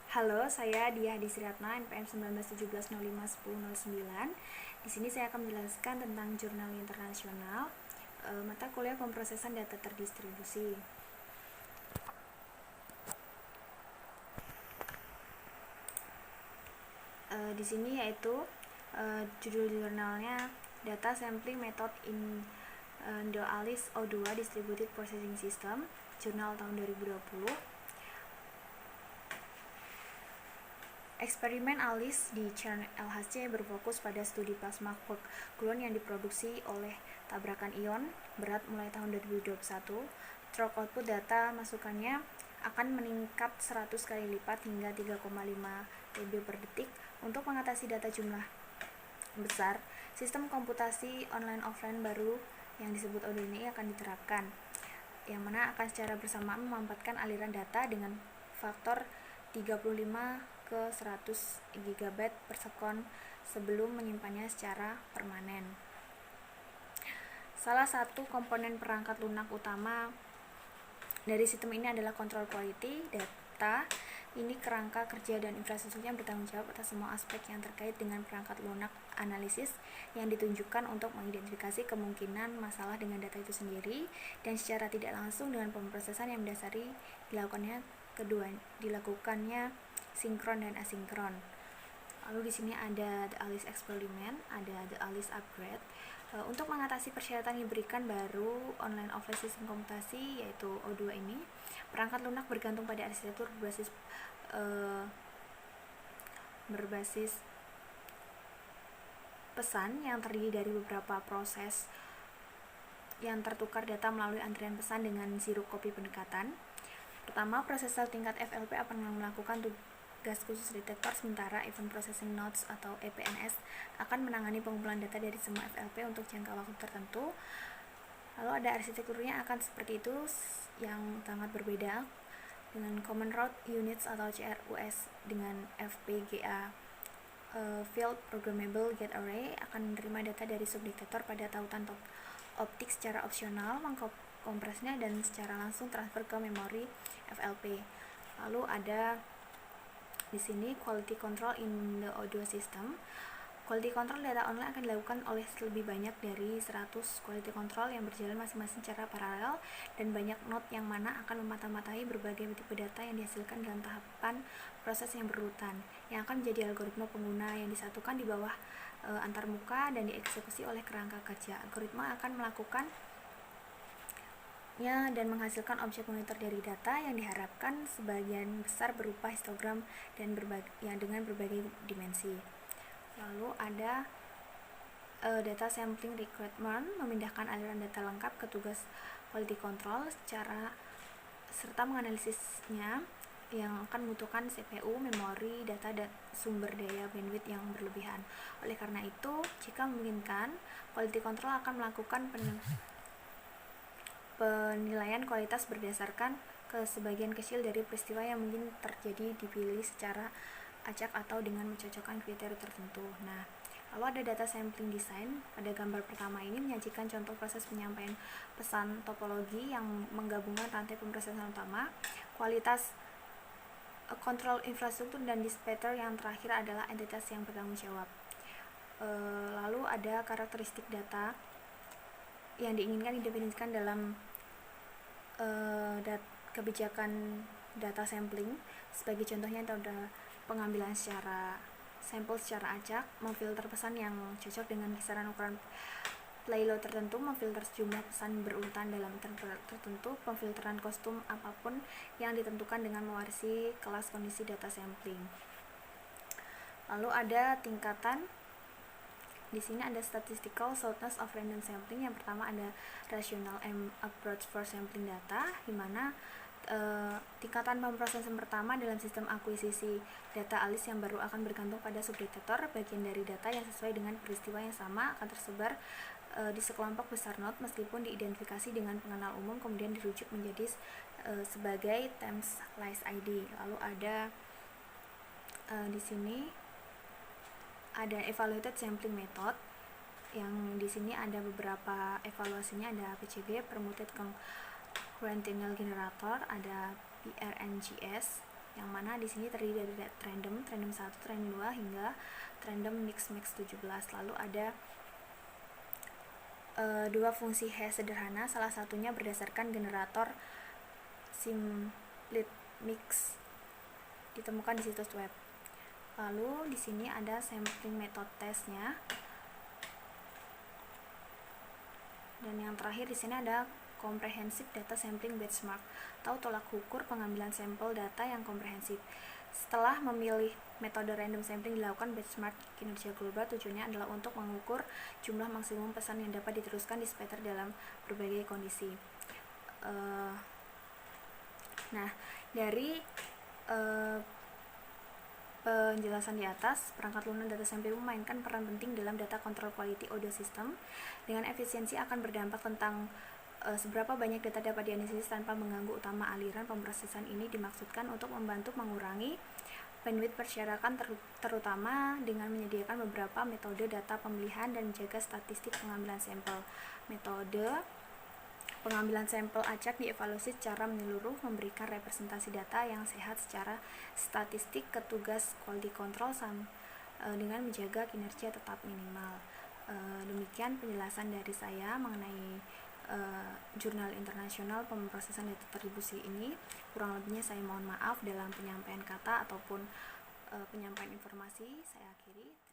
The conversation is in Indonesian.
Halo, saya Diah Disriatna, NPM 1917051009. Di sini saya akan menjelaskan tentang jurnal internasional, mata kuliah pemrosesan data terdistribusi. Di sini yaitu judul jurnalnya Data Sampling Method in the ALICE O2 Distributed Processing System, jurnal tahun 2020. Eksperimen ALICE di CERN LHC berfokus pada studi plasma quark gluon yang diproduksi oleh tabrakan ion berat mulai tahun 2021. Stroke output data masukannya akan meningkat 100 kali lipat hingga 3,5 TB per detik. Untuk mengatasi data jumlah besar, sistem komputasi online offline baru yang disebut ODNI akan diterapkan, yang mana akan secara bersamaan memanfaatkan aliran data dengan faktor 35 ke 100 GB per sekon sebelum menyimpannya secara permanen. Salah satu komponen perangkat lunak utama dari sistem ini adalah control quality data. Ini kerangka kerja dan infrastruktur yang bertanggung jawab atas semua aspek yang terkait dengan perangkat lunak analisis yang ditunjukkan untuk mengidentifikasi kemungkinan masalah dengan data itu sendiri dan secara tidak langsung dengan pemrosesan yang mendasari dilakukannya sinkron dan asinkron. Lalu di sini ada the ALICE experiment, ada the ALICE upgrade. Untuk mengatasi persyaratan yang diberikan baru online offline sistem komputasi yaitu O2 ini, perangkat lunak bergantung pada arsitektur berbasis pesan yang terdiri dari beberapa proses yang tertukar data melalui antrian pesan dengan zero copy pendekatan. Pertama, prosesor tingkat FLP akan melakukan tugas khusus detektor, sementara Event Processing Nodes atau EPNS akan menangani pengumpulan data dari semua FLP untuk jangka waktu tertentu. Lalu ada arsitekturnya akan seperti itu yang sangat berbeda dengan Common Route Units atau CRUS dengan FPGA. Field Programmable Gate Array akan menerima data dari subdetektor pada tautan optik secara opsional, mengkompresnya dan secara langsung transfer ke memori FLP. Lalu ada di sini quality control in the O2 system. Quality control data online akan dilakukan oleh lebih banyak dari 100 quality control yang berjalan masing-masing secara paralel dan banyak node yang mana akan memata-matai berbagai tipe data yang dihasilkan dalam tahapan proses yang berurutan, yang akan menjadi algoritma pengguna yang disatukan di bawah antarmuka dan dieksekusi oleh kerangka kerja. Algoritma akan melakukan dan menghasilkan objek monitor dari data yang diharapkan sebagian besar berupa histogram dan dengan berbagai dimensi. Lalu ada data sampling requirement, memindahkan aliran data lengkap ke tugas quality control serta menganalisisnya yang akan membutuhkan CPU, memori, data, dan sumber daya bandwidth yang berlebihan. Oleh karena itu, jika memungkinkan, quality control akan melakukan penilaian kualitas berdasarkan ke sebagian kecil dari peristiwa yang mungkin terjadi, dipilih secara acak atau dengan mencocokkan kriteria tertentu. Nah, lalu ada data sampling design. Pada gambar pertama ini menyajikan contoh proses penyampaian pesan topologi yang menggabungkan rantai pemrosesan utama, kualitas kontrol infrastruktur, dan dispatcher yang terakhir adalah entitas yang bertanggung jawab. Lalu ada karakteristik data yang diinginkan didefinisikan dalam kebijakan data sampling. Sebagai contohnya ada pengambilan sampel secara acak, memfilter pesan yang cocok dengan kisaran ukuran payload tertentu, memfilter sejumlah pesan berurutan dalam interval tertentu, pemfilteran kostum apapun yang ditentukan dengan mewarisi kelas kondisi data sampling. Lalu ada tingkatan. Di sini ada statistical soundness of random sampling. Yang pertama ada rational approach for sampling data, di mana tingkatan pemrosesan pertama dalam sistem akuisisi data ALICE yang baru akan bergantung pada subdetektor. Bagian dari data yang sesuai dengan peristiwa yang sama akan tersebar di sekelompok besar node meskipun diidentifikasi dengan pengenal umum, kemudian dirujuk menjadi sebagai time slice ID. Lalu ada di sini ada evaluated sampling method, yang di sini ada beberapa evaluasinya, ada PCG, Permuted Concurrential Generator, ada PRNGS, yang mana di sini terdiri dari random 1, random 2 hingga random mix 17. Lalu ada dua fungsi hash sederhana, salah satunya berdasarkan generator simplet mix ditemukan di situs web. Lalu di sini ada sampling method testnya. Dan yang terakhir di sini ada comprehensive data sampling benchmark atau tolak ukur pengambilan sampel data yang komprehensif. Setelah memilih metode random sampling dilakukan benchmark kinerja global. Tujuannya adalah untuk mengukur jumlah maksimum pesan yang dapat diteruskan di scatter dalam berbagai kondisi. Nah, dari penjelasan di atas, perangkat lunak data sampling memainkan peran penting dalam data control quality audio system. Dengan efisiensi akan berdampak tentang seberapa banyak data dapat dianalisis tanpa mengganggu utama aliran. Pemrosesan ini dimaksudkan untuk membantu mengurangi bandwidth persyaratan, terutama dengan menyediakan beberapa metode data pemilihan dan menjaga statistik pengambilan sampel. Metode pengambilan sampel acak dievaluasi secara menyeluruh, memberikan representasi data yang sehat secara statistik ke tugas quality control dengan menjaga kinerja tetap minimal. Demikian penjelasan dari saya mengenai jurnal internasional pemrosesan data atribusi ini. Kurang lebihnya saya mohon maaf dalam penyampaian kata ataupun penyampaian informasi. Saya akhiri.